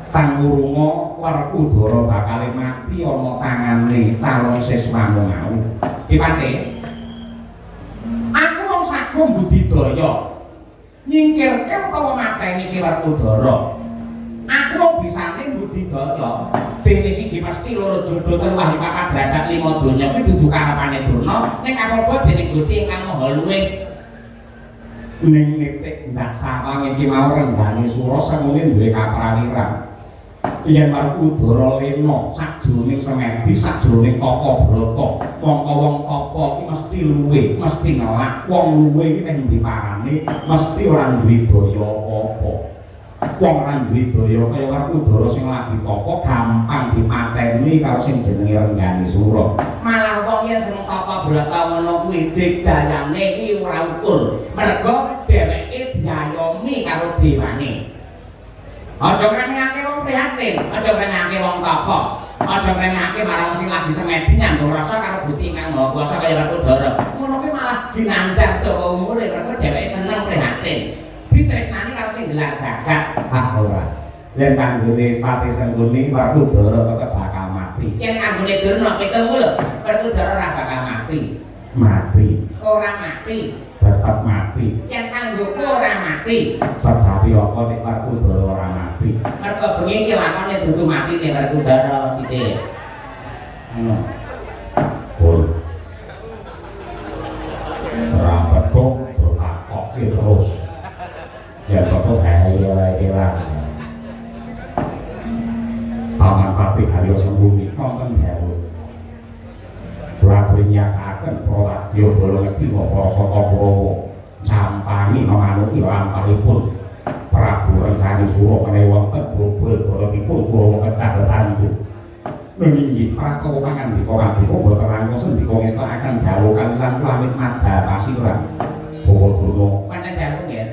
Speaker 1: Tangurunga Werkudara bakal mati ana tangane calon siswanu mau. Dipate. Aku wong sagung budidaya nyingkirke utawa mateni si Werkudara. Aku wong bisane
Speaker 4: didaya dene siji mesti loro jodoh terwah papat derajat 5 donya kuwi dudu karepane Durna nek karoba dening Gusti ingkang Maha Luwih
Speaker 1: ning nitik ndak sawang iki mau renggane sura semune duwe kaprawiran yen Werkudara lena sajroning semedi sajroning tapa brata mongko wong tapa iki mesti luwih mesti ngelak wong luwih iki nek diparani mesti ora duwe daya apa-apa wong ora duwe daya kaya Werkudara sing lagi tapa gampang dipateni karo sing jenenge renggane sura
Speaker 4: malah wong yen seneng tapa brata ngono kuwi digdayane iki ora ukur merga dheweke diayomi karo dewane aja ngrengake wong prihatin, aja ngrengake wong tapa, aja ngrengake marang sing lagi semedi nyambung rasa karo Gusti Ingkang Maha Kuwasa kaya Werkudara. Ngono kuwi malah ginanjar dawa umure mergo dheweke seneng prihatin. Ditresnani karo sing gelar jagat.
Speaker 1: ora yen kanggone Pati Sengkuni Werkudara tetep bakal mati
Speaker 4: Yen kanggone Durna pitung lho, Werkudara ora bakal mati. Ora mati.
Speaker 1: Tetep mati
Speaker 4: Yen kanggoku ora mati.
Speaker 1: sebab apa nek Werkudara ora mati
Speaker 4: Mergo bengi iki lakone dudu matine Werkudara pitik.
Speaker 1: pun rapat kok bertakoke terus ya kok elek-elek Paman Pati Haryo Sembuni nonton dawuh Pratrinyakaken Praradya Bala Ngastina Prasata Kurawa campangi mamanuki lampahipun Prabu Renggane Sura menawi wonten bobol baratipun Kurawa kedah bantu Nggih prastawa pangandika Radika boten langkung sendika ngestakaken dawuh kaliyan pamit madhar pasiran Bawa Durna
Speaker 4: Pancen dawuh nggih.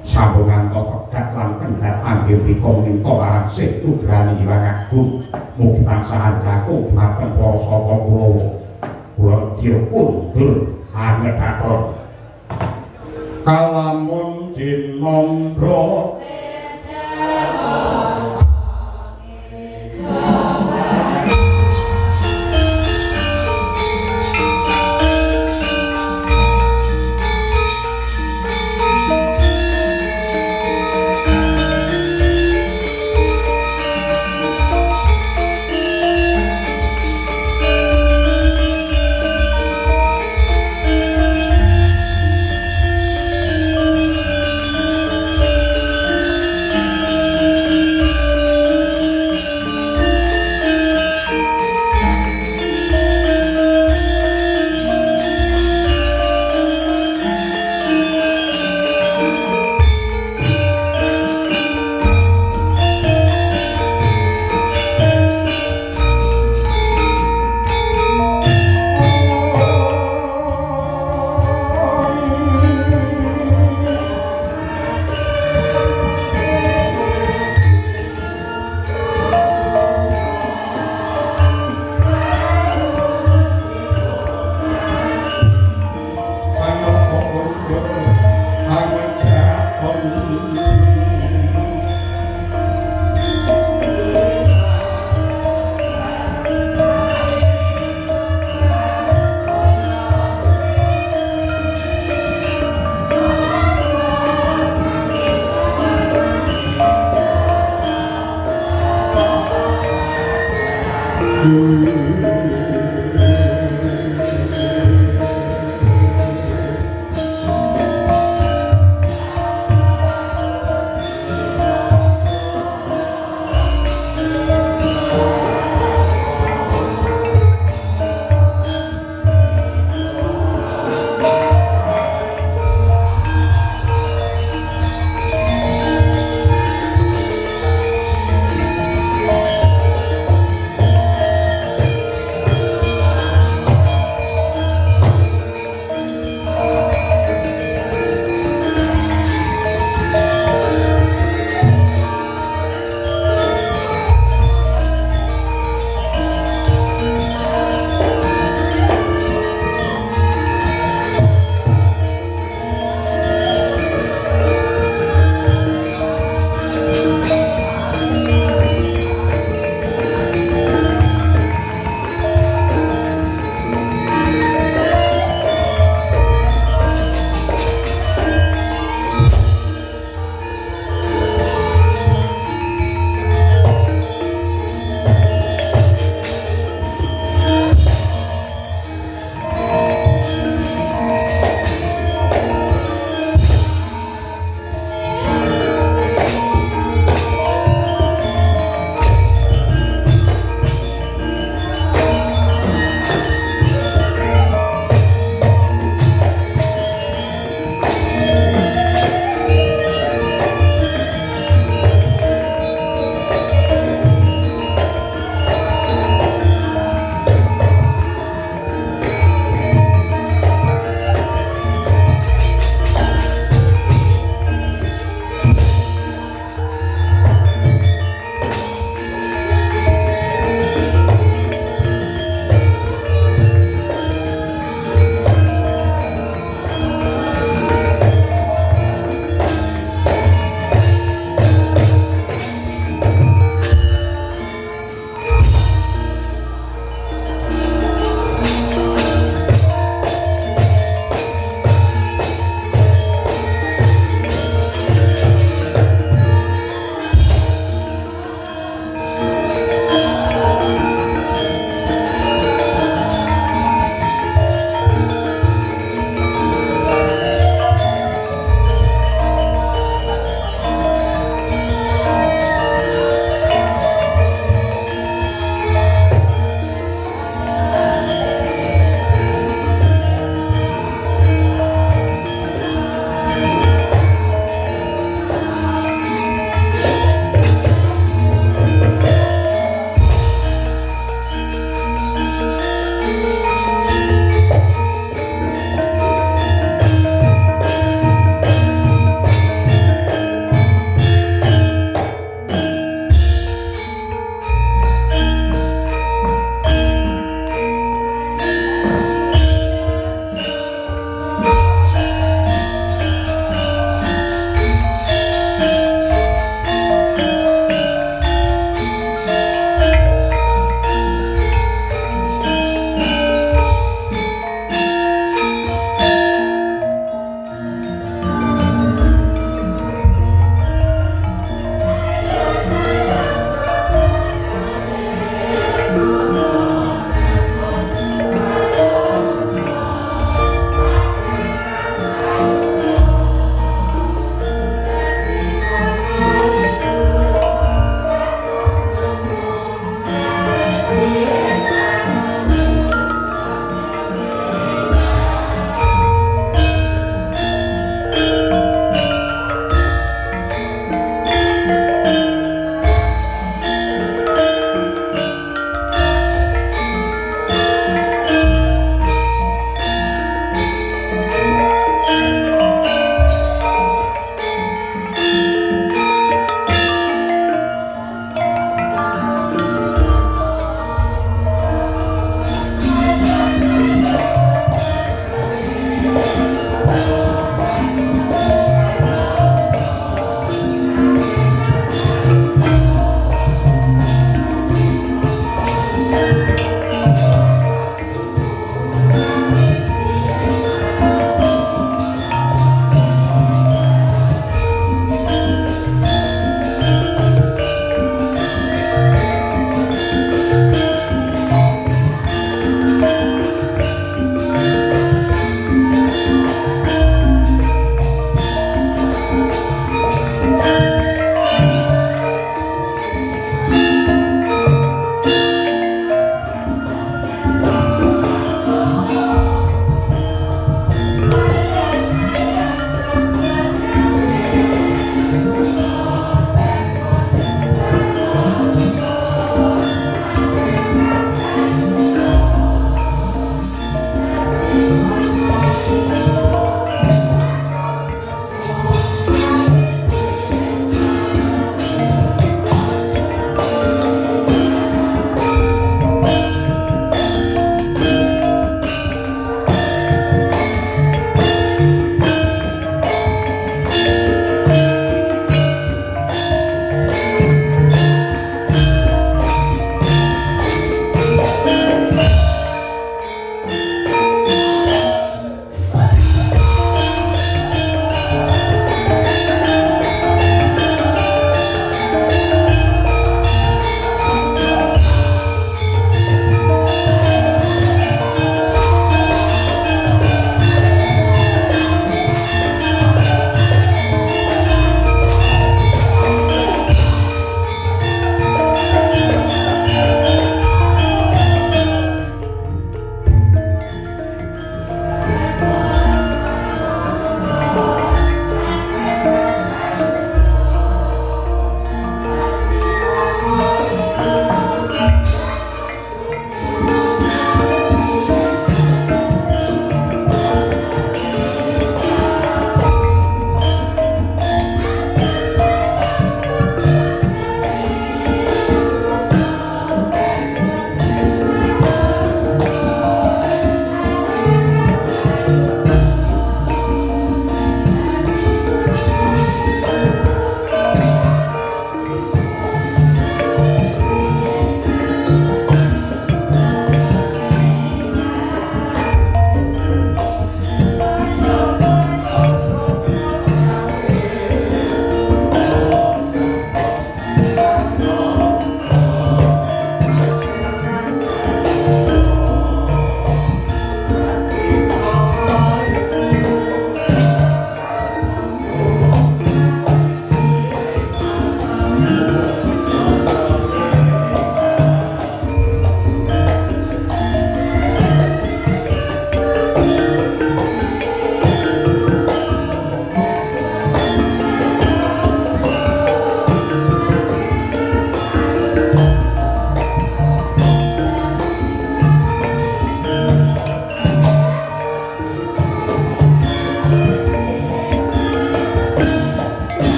Speaker 1: sampun ngantos tegat lan kendhat anggil dikong minta marang sih nugrani Hyang Agung mugi tansah jakung dumateng para sata Kurawa kula redya kundur hangedaton kalamun jinandra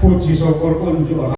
Speaker 1: puji syukur kunjuk